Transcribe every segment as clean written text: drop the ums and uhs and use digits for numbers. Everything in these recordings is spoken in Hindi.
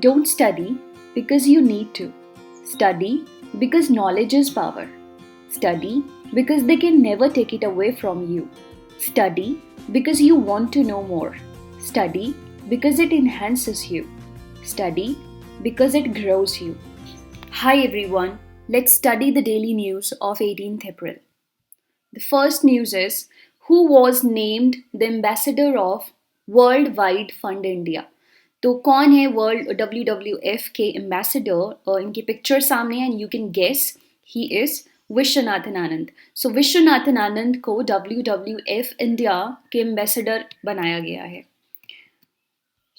Don't study because you need to. Study because knowledge is power. Study because they can never take it away from you. Study because you want to know more. Study because it enhances you. Study because it grows you. Hi everyone, let's study the daily news of 18th April. The first news is who was named the ambassador of World Wide Fund India. तो कौन है वर्ल्ड WWF के एम्बेसडर? इनकी पिक्चर सामने है and you can guess he is Viswanathan Anand. So Viswanathan Anand को WWF इंडिया के एम्बेसडर बनाया गया है.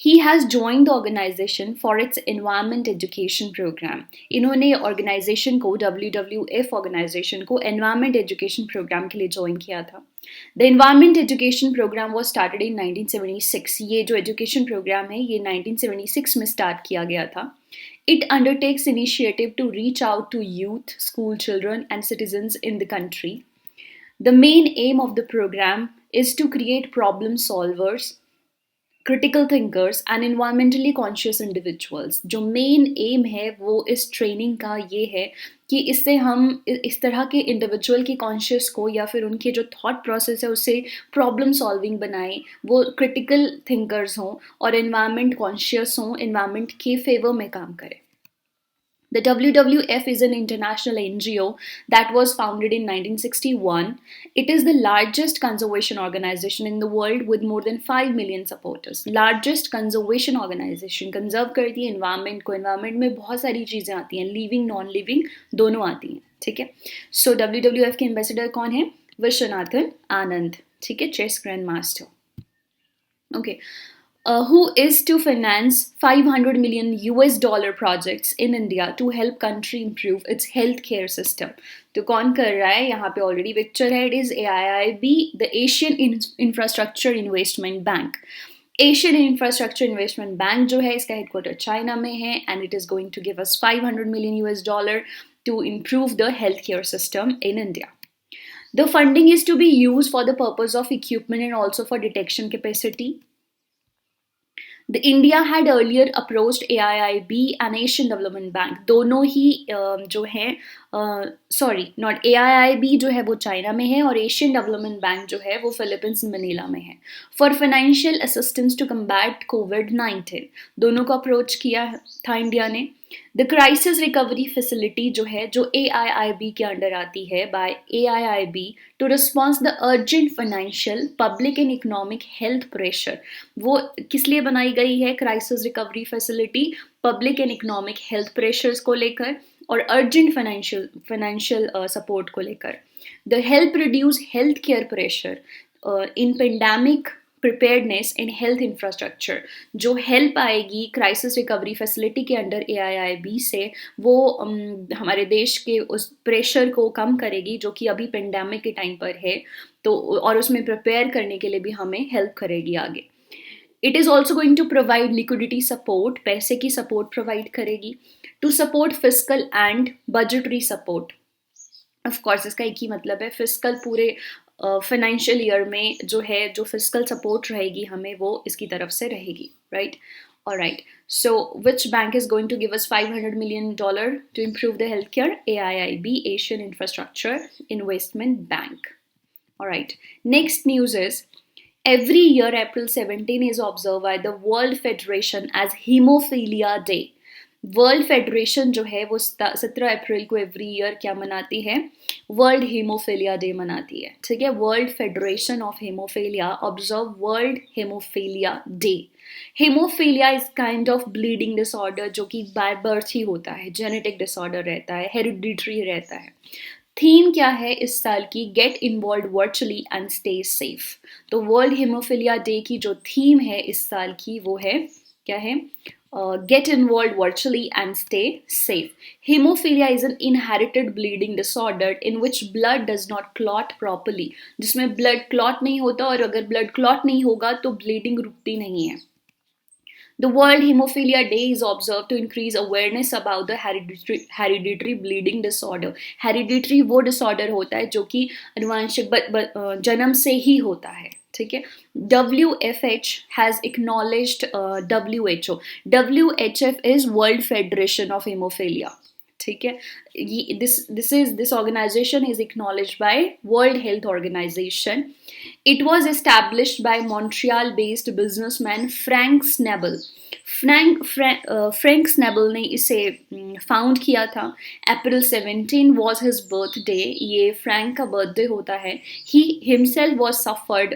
He has joined the organization for its environment education program. इन्होंने organization को WWF organization को environment education program के लिए join किया था. The environment education program was started in 1976. ये जो education program है ये 1976 में start किया गया था. It undertakes initiative to reach out to youth, school children and citizens in the country. The main aim of the program is to create problem solvers, critical thinkers and environmentally conscious individuals. जो मेन एम है वो इस ट्रेनिंग का ये है कि इससे हम इस तरह के इंडिविजुअल की कॉन्शियस को या फिर उनके जो थॉट प्रोसेस है उससे प्रॉब्लम सॉल्विंग बनाएं, वो क्रिटिकल थिंकर्स हों और इन्वायरमेंट कॉन्शियस हों, इन्वायरमेंट के फेवर में काम करें. The WWF is an international NGO that was founded in 1961. It is the largest conservation organization in the world with more than 5 million supporters. Largest conservation organization. Conserve करती है environment को. Environment में बहुत सारी चीज़ें आती हैं. Living, non-living दोनों आती हैं. ठीक है. So WWF के ambassador कौन है? विश्वनाथन आनंद. ठीक है. Chess Grandmaster. Okay. Who is to finance 500 million US dollar projects in India to help country improve its healthcare system. तो कौन कर रहा है? यहाँ पे already picture है. It is AIIB, the Asian Infrastructure Investment Bank. Asian Infrastructure Investment Bank जो है इसका headquarter चाइना में है and it is going to give us 500 million US dollar to improve the healthcare system in India. The funding is to be used for the purpose of equipment and also for detection capacity. The India had earlier approached AIIB and Asian Development Bank. दोनों ही जो है नॉट AIIB जो है वो चाइना में है और एशियन डेवलपमेंट बैंक जो है वो फिलीपींस मनीला में है. For financial assistance to combat COVID-19 दोनों को अप्रोच किया था इंडिया ने. द क्राइसिस रिकवरी फैसिलिटी जो है जो AIIB के अंडर आती है by AIIB to response the urgent financial public and economic health pressure. वो किस लिए बनाई गई है crisis recovery facility? Public and economic health pressures को लेकर और अर्जेंट फाइनेंशियल सपोर्ट को लेकर. The help reduce health care pressure in pandemic preparedness in health infrastructure. जो हेल्प आएगी क्राइसिस रिकवरी फैसिलिटी के अंडर AIIB से वो हमारे देश के उस प्रेशर को कम करेगी जो कि अभी पेंडेमिक के टाइम पर है, तो और उसमें प्रिपेयर करने के लिए भी हमें हेल्प करेगी आगे. It is also going to provide liquidity support, पैसे की support provide करेगी. To support fiscal and budgetary support. Of course, इसका एक ही मतलब है fiscal पूरे financial year में जो है जो fiscal support रहेगी हमें वो इसकी तरफ से रहेगी, right? Alright, so which bank is going to give us $500 million to improve the healthcare? AIIB, Asian Infrastructure Investment Bank. Alright, next news is every year April 17 is observed by the World Federation as Hemophilia Day. World federation जो है वो 17 अप्रैल को एवरी ईयर क्या मनाती है? वर्ल्ड हेमोफीलिया डे मनाती है. ठीक है. World federation of haemophilia observe world haemophilia day. Haemophilia is kind of bleeding disorder जो कि बाय बर्थ ही होता है, जेनेटिक डिसऑर्डर रहता है, हेरिडिटरी रहता है. थीम क्या है इस साल की? Get involve virtually and stay safe. तो वर्ल्ड हेमोफीलिया डे की जो थीम है इस साल की वो है क्या है? Get involved virtually and stay safe. Hemophilia is an inherited bleeding disorder in which blood does not clot properly. जिसमें blood clot नहीं होता और अगर blood clot नहीं होगा तो bleeding रुकती नहीं है. The World Hemophilia Day is observed to increase awareness about the hereditary bleeding disorder. Hereditary वो disorder होता है जो कि अनुवांशिक जन्म से ही होता है. ठीक है। WFH has acknowledged WHO। WHF is world federation of hemophilia, ठीक है। This organization is acknowledged by world health organization. It was established by Montreal based businessman Frank Schnabel. Frank Schnabel ने इसे फाउंड किया था। अप्रैल 17 वॉज हिज बर्थडे, ये फ्रैंक का बर्थडे होता है। He himself was suffered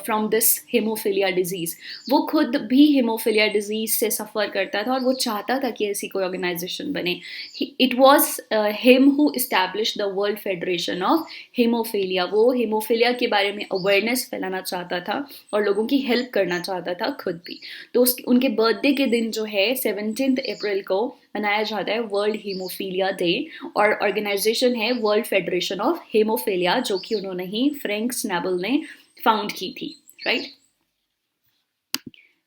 from this hemophilia disease. वो खुद भी हेमोफीलिया डिजीज से सफ़र करता था और वो चाहता था कि ऐसी कोई ऑर्गेनाइजेशन बने। It was him who establish the world federation of haemophilia. वो हेमोफीलिया के बारे में अवेयरनेस फैलाना चाहता था और लोगों की हेल्प करना चाहता था खुद भी। तो उनके बर्थडे के दिन जो है 17 अप्रैल को मनाया जाता है वर्ल्ड हीमोफीलिया डे, और ऑर्गेनाइजेशन है वर्ल्ड फेडरेशन ऑफ हेमोफीलिया, जो कि उन्होंने ही फ्रैंक स्नेबल ने फाउंड की थी, right.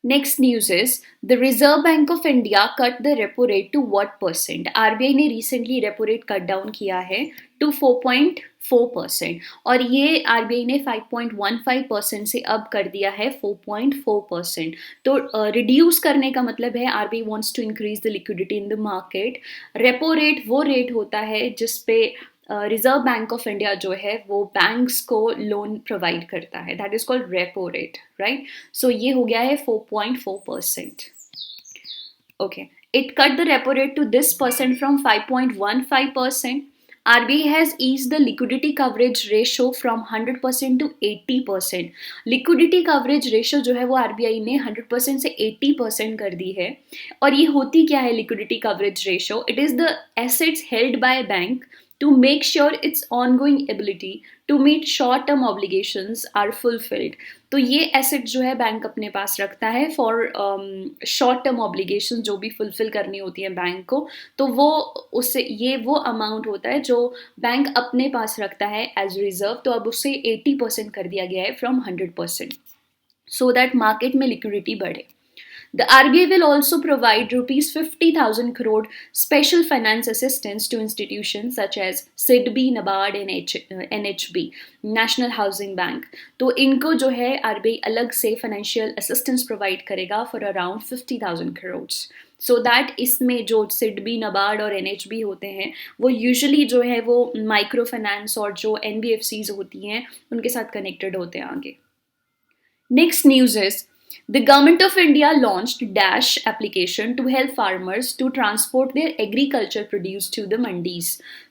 Next news is the Reserve Bank of India cut the repo rate to what percent? RBI ने recently repo rate cut down किया है to 4.4%, और ये RBI ने 5.15% से अब कर दिया है 4.4%। तो रिड्यूस करने का मतलब है RBI wants to increase the liquidity in the market। Repo rate वो रेट होता है जिसपे रिजर्व बैंक ऑफ इंडिया जो है वो बैंक्स को लोन प्रोवाइड करता है, that is called repo rate, right. So ये हो गया है 4.4%। Okay, it cut the repo rate to this percent from 5.15%। RBI has eased the liquidity coverage ratio from 100% to 80%। liquidity coverage ratio जो है वो RBI ने 100% से 80% कर दी है। और ये होती क्या है liquidity coverage ratio? It is the assets held by a bank to make sure its ongoing ability to meet short term obligations are fulfilled। तो ये एसेट जो है बैंक अपने पास रखता है फॉर शॉर्ट टर्म ऑब्लिगेशन जो भी फुलफिल करनी होती है बैंक को, तो वो उससे ये वो अमाउंट होता है जो बैंक अपने पास रखता है एज रिजर्व। तो अब उससे 80% कर दिया गया है फ्रॉम 100%, सो दैट मार्केट में लिक्विडिटी बढ़े। The RBI will also provide rupees 50,000 crore special finance assistance to institutions such as SIDBI, NABARD and NHB, National Housing Bank। तो इनको जो है RBI अलग से financial assistance provide करेगा for around 50,000 crores। So that इसमें जो SIDBI, NABARD और NHB होते हैं वो usually जो है वो माइक्रो फाइनेंस और जो NBFCs होती हैं उनके साथ कनेक्टेड होते हैं आगे। Next news is the Government of India launched Dash application to help farmers to transport their agriculture produce to the mandis।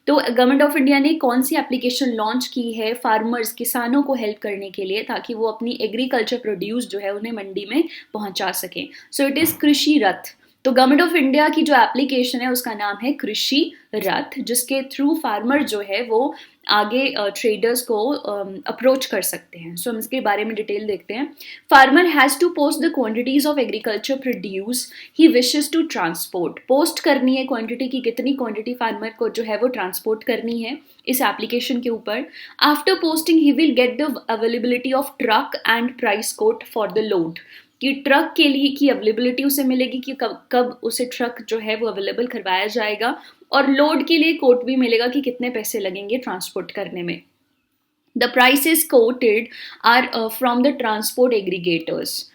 तो गवर्नमेंट ऑफ इंडिया ने कौन सी एप्लीकेशन लॉन्च की है फार्मर्स, किसानों को हेल्प करने के लिए, ताकि वो अपनी एग्रीकल्चर प्रोड्यूस जो है उन्हें मंडी में पहुंचा सकें। सो इट इज़ कृषि रथ। तो गवर्नमेंट ऑफ इंडिया की जो एप्लीकेशन है उसका नाम है कृषि रथ, जिसके थ्रू फार्मर जो है वो आगे ट्रेडर्स को अप्रोच कर सकते हैं। सो हम इसके बारे में डिटेल देखते हैं। Farmer has to post the quantities of agriculture produce he wishes to transport. Post करनी है क्वांटिटी की, कितनी क्वांटिटी फार्मर को जो है वो ट्रांसपोर्ट करनी है इस एप्लीकेशन के ऊपर। After posting he will get the availability of truck and price quote for the load, कि ट्रक के लिए की अवेलेबिलिटी उसे मिलेगी कि कब उसे ट्रक जो है वो अवेलेबल करवाया जाएगा, और लोड के लिए कोट भी मिलेगा कि कितने पैसे लगेंगे ट्रांसपोर्ट करने में। The prices quoted are from the transport aggregators.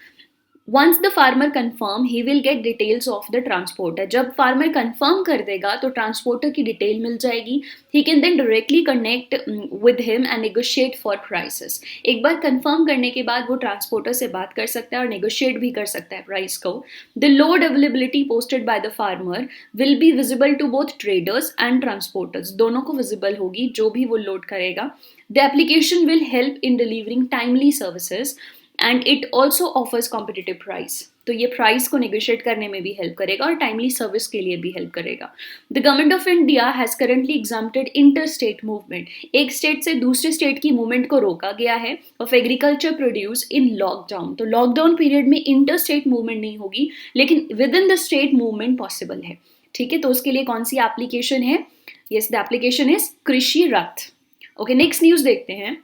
Once the farmer confirm he will get details of the transporter. जब फार्मर कन्फर्म कर देगा तो ट्रांसपोर्टर की डिटेल मिल जाएगी। He can then directly connect with him and negotiate for prices. एक बार कन्फर्म करने के बाद वो ट्रांसपोर्टर से बात कर सकता है और नेगोशिएट भी कर सकता है प्राइस को। The load availability posted by the farmer will be visible to both traders and transporters. दोनों को विजिबल होगी जो भी वो लोड करेगा। The application will help in delivering timely services and it also offers competitive price. तो ये प्राइस को नेगोशिएट करने में भी हेल्प करेगा और टाइमली सर्विस के लिए भी हेल्प करेगा। The government of India has currently exempted inter state movement. एक स्टेट से दूसरे स्टेट की मूवमेंट को रोका गया है of agriculture produce in lockdown. तो लॉकडाउन पीरियड में इंटर स्टेट मूवमेंट नहीं होगी, लेकिन with in the state movement possible है। ठीक है, तो उसके लिए कौन सी एप्लीकेशन है? यस, द एप्लीकेशन इज कृषि रथ। ओके, नेक्स्ट न्यूज देखते हैं।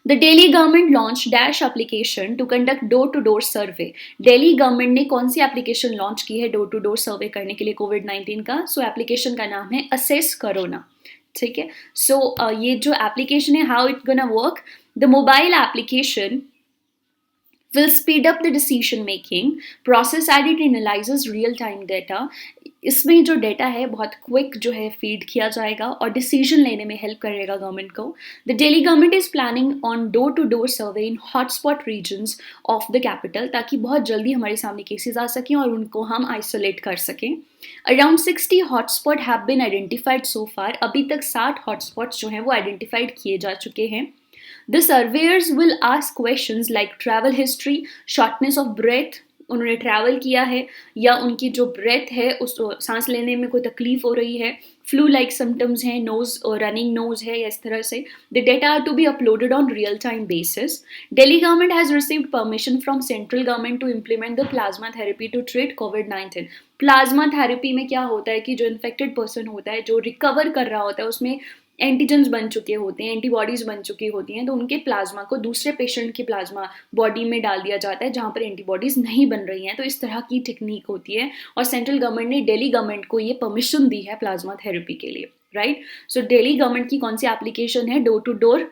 The Delhi government launched Dash application to conduct door-to-door survey। Delhi government ने कौन सी एप्लीकेशन लॉन्च की है डोर टू डोर सर्वे करने के लिए कोविड-19 का? सो एप्लीकेशन का नाम है असेस कोरोना। ठीक है, सो ये जो एप्लीकेशन है, how it gonna work, The mobile application will speed up the decision making process as it analyzes real time data. इसमें जो डेटा है बहुत क्विक जो है फीड किया जाएगा और डिसीजन लेने में हेल्प करेगा गवर्नमेंट को. The Delhi government is planning on door to door survey in hotspot regions of the capital, ताकि बहुत जल्दी हमारे सामने केसेस आ सकें और उनको हम आइसोलेट कर सकें. Around 60 hotspot have been identified so far. अभी तक 60 हॉटस्पॉट्स जो हैं वो आइडेंटिफाइड किए जा चुके हैं. The surveyors will ask questions like travel history, shortness of breath, उन्होंने ट्रैवल किया है या उनकी जो ब्रेथ है उस सांस लेने में कोई तकलीफ हो रही है, फ्लू लाइक सिम्टम्स हैं, नोज और रनिंग नोज है या इस तरह से. The data are to be uploaded on real time basis. Delhi government has received permission from central government to implement the plasma therapy to treat कोविड-19. प्लाज्मा थेरेपी में क्या होता है कि जो इन्फेक्टेड पर्सन होता है, जो रिकवर कर रहा होता है, उसमें एंटीजन्स बन चुके होते हैं, एंटीबॉडीज़ बन चुकी होती हैं, तो उनके प्लाज्मा को दूसरे पेशेंट के प्लाज्मा बॉडी में डाल दिया जाता है जहाँ पर एंटीबॉडीज़ नहीं बन रही हैं. तो इस तरह की टेक्निक होती है और सेंट्रल गवर्नमेंट ने दिल्ली गवर्नमेंट को ये परमिशन दी है प्लाज्मा थेरेपी के लिए, राइट. सो दिल्ली गवर्नमेंट की कौन सी एप्लीकेशन है डोर टू डोर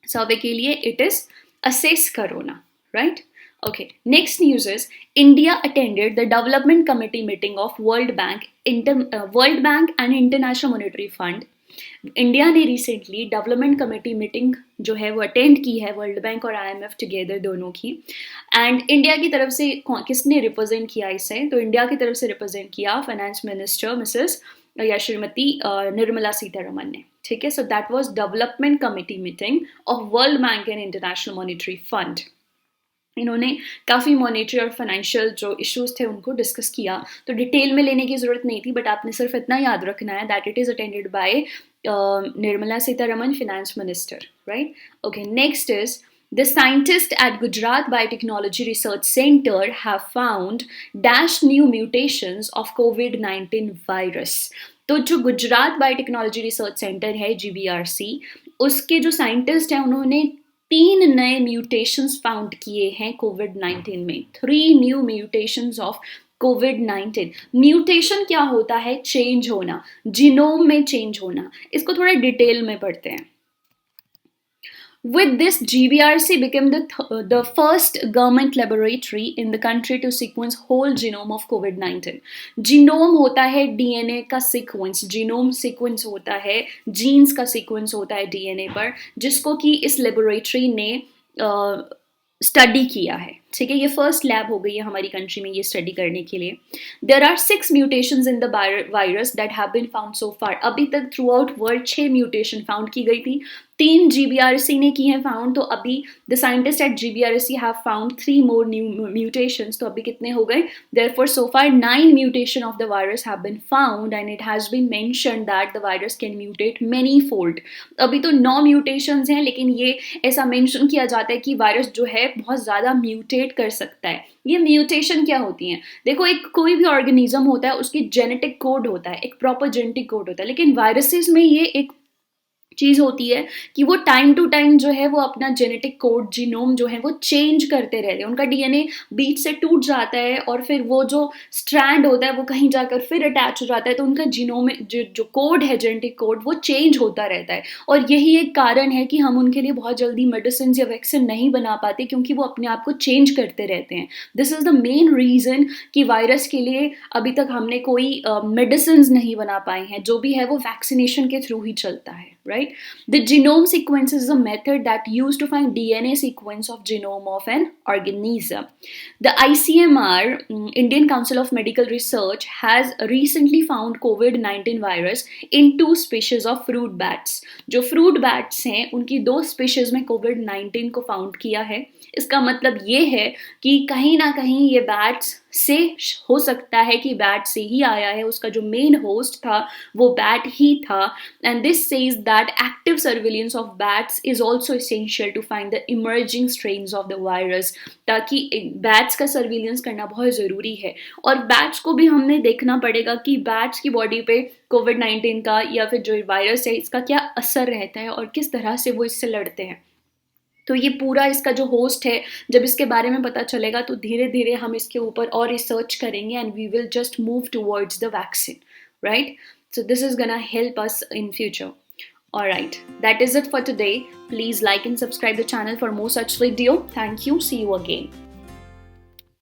सर्वे के लिए? It is assess corona, right? Okay, next news is India attended the development committee meeting of World Bank and International Monetary Fund. India ने रिसेंटली डेवलपमेंट कमेटी मीटिंग जो है वो अटेंड की है, वर्ल्ड बैंक और IMF टुगेदर दोनों की. एंड इंडिया की तरफ से किसने रिप्रेजेंट किया इसे? तो इंडिया की तरफ से रिप्रेजेंट किया फाइनेंस मिनिस्टर मिसेस या श्रीमती निर्मला सीतारमन ने. ठीक है, so that was development committee meeting of world bank and international monetary fund. इन्होंने काफ़ी मॉनेटरी और फाइनेंशियल जो इश्यूज थे उनको डिस्कस किया. तो डिटेल में लेने की ज़रूरत नहीं थी, बट आपने सिर्फ इतना याद रखना है that it is attended by Nirmala Sitharaman, finance minister, right? Okay, next is the scientists at Gujarat Biotechnology Research Center have found dash new mutations of COVID-19 virus. तो जो गुजरात बायोटेक्नोलॉजी रिसर्च सेंटर है GBRC, उसके जो साइंटिस्ट हैं उन्होंने 3 नए म्यूटेशंस फाउंड किए हैं कोविड-19 में. 3 new mutations of covid. Mutation क्या होता है? चेंज होना, जीनोम में चेंज होना. इसको थोड़ा डिटेल में पढ़ते हैं. With this, GBRC became the first government laboratory in the country to sequence whole genome of COVID-19. Genome होता है DNA का सीक्वेंस, जीनोम सीक्वेंस होता है, जीन्स का सीक्वेंस होता है DNA पर, जिसको कि इस लेबोरेटरी ने स्टडी किया है. ठीक है, ये फर्स्ट लैब हो गई है हमारी कंट्री में ये स्टडी करने के लिए. There are 6 mutations in the virus that have been found so far. अभी तक throughout world 6 mutation found की गई थी, 3 GBRC ने की हैं फाउंड. तो अभी the scientist at GBRC have found 3 more new mutations. तो अभी कितने हो गए? Therefore so far 9 mutation of the virus have been found and it has been mentioned that the virus can mutate many fold. अभी तो 9 म्यूटेशंस हैं, लेकिन ये ऐसा मेंशन किया जाता है कि वायरस जो है बहुत ज़्यादा म्यूटेट कर सकता है. ये म्यूटेशन क्या होती हैं? देखो, एक कोई भी ऑर्गेनिज्म होता है उसकी जेनेटिक कोड होता है, एक प्रॉपर जेनेटिक कोड होता है, लेकिन वायरसेस में ये एक चीज़ होती है कि वो टाइम टू टाइम जो है वो अपना जेनेटिक कोड, जीनोम जो है वो चेंज करते रहते हैं. उनका DNA बीच से टूट जाता है और फिर वो जो स्ट्रैंड होता है वो कहीं जाकर फिर अटैच हो जाता है. तो उनका जीनोम जो कोड है, जेनेटिक कोड, वो चेंज होता रहता है. और यही एक कारण है कि हम उनके लिए बहुत जल्दी मेडिसिन या वैक्सीन नहीं बना पाते, क्योंकि वो अपने आप को चेंज करते रहते हैं. This is the main reason कि वायरस के लिए अभी तक हमने कोई मेडिसिन नहीं बना पाए हैं. जो भी है वो वैक्सीनेशन के थ्रू ही चलता है, right? The genome sequence is a method that used to find DNA sequence of genome of an organism. The ICMR, Indian Council of Medical Research, has recently found COVID-19 virus in 2 species of fruit bats. जो fruit bats हैं उनकी 2 species में COVID-19 को फाउंड किया है. इसका मतलब ये है कि कहीं ना कहीं ये बैट्स से हो सकता है कि बैट से ही आया है, उसका जो मेन होस्ट था वो बैट ही था. And this says that active surveillance of bats is also essential to find the emerging strains of the virus. ताकि बैट्स का सर्विलेंस करना बहुत ज़रूरी है. और बैट्स को भी हमने देखना पड़ेगा कि बैट्स की बॉडी पे कोविड-19 का या फिर जो वायरस है इसका क्या असर रहता है और किस तरह से वो इससे लड़ते हैं. तो ये पूरा इसका जो होस्ट है, जब इसके बारे में पता चलेगा तो धीरे धीरे हम इसके ऊपर और रिसर्च करेंगे and we will just move towards the vaccine, right? So this is gonna help us in future. Alright, that is it for today. Please like and subscribe the channel for more such video. Thank you. See you again.